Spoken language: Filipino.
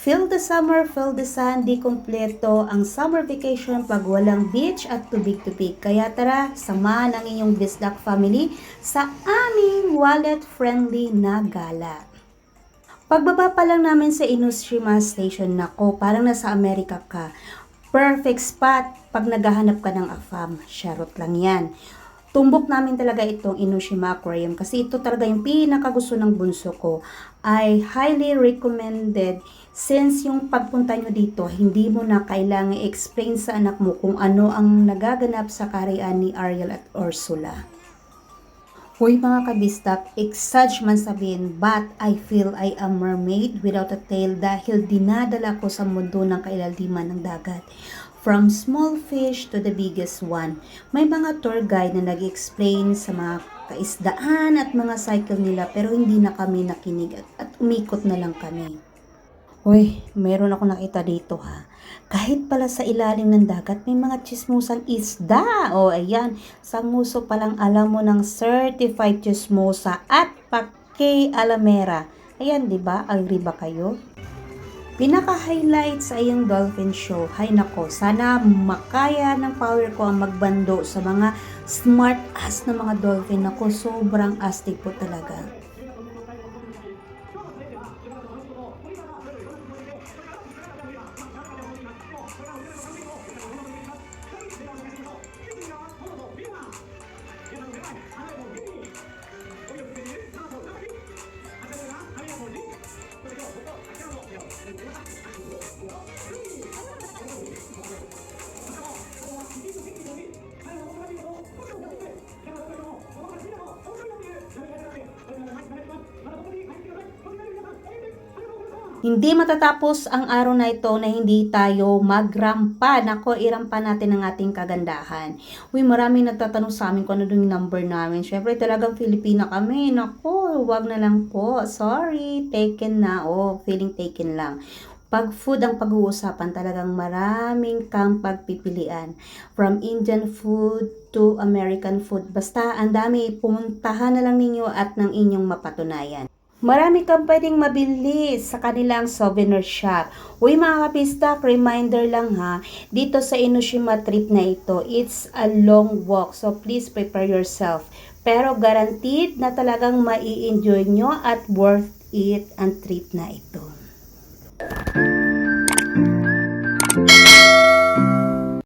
Feel the summer, feel the sun, di kompleto ang summer vacation pag walang beach at tubig-tubig. Kaya tara, samahan ang inyong Bisdak family sa aming wallet-friendly na gala. Pagbaba pa lang namin sa Enoshima Station, nako, parang nasa Amerika ka. Perfect spot pag naghahanap ka ng AFAM. Charot lang yan. Tumbok namin talaga itong Enoshima Aquarium kasi ito talaga yung pinakagusto ng bunso ko. I highly recommended since yung pagpunta nyo dito, hindi mo na kailangan i-explain sa anak mo kung ano ang nagaganap sa kaharian ni Ariel at Ursula. Hoy mga kabistak, exage man sabihin, but I feel I am mermaid without a tail dahil dinadala ko sa mundo ng kailaliman ng dagat. From small fish to the biggest one. May mga tour guide na nag-explain sa mga kaisdaan at mga cycle nila pero hindi na kami nakinig at umikot na lang kami. Hoy, meron ako nakita dito ha. Kahit pala sa ilalim ng dagat may mga chismosang isda. O ayan, sa nguso palang alam mo ng certified chismosa at pake alamera. Ayan, di ba? Agree ba kayo? Pinaka-highlight sa iyong dolphin show, hay nako, sana makaya ng power ko ang magbando sa mga smart ass na mga dolphin. Nako, sobrang astig po talaga. Hindi matatapos ang araw na ito na hindi tayo magrampa. Nako, irampa natin ang ating kagandahan. Uy, maraming nagtatanong sa amin kung ano yung number namin. Syempre, talagang Filipina kami. Nako, wag na lang po. Sorry, taken na. Oh, feeling taken lang. Pag food ang pag-uusapan, talagang maraming kang pagpipilian. From Indian food to American food. Basta, ang dami. Pumuntahan na lang ninyo at ng inyong mapatunayan. Marami kang pwedeng mabili sa kanilang souvenir shop. Uy mga kapistak, reminder lang ha, dito sa Enoshima trip na ito, it's a long walk. So please prepare yourself. Pero guaranteed na talagang mai-enjoy nyo at worth it ang trip na ito.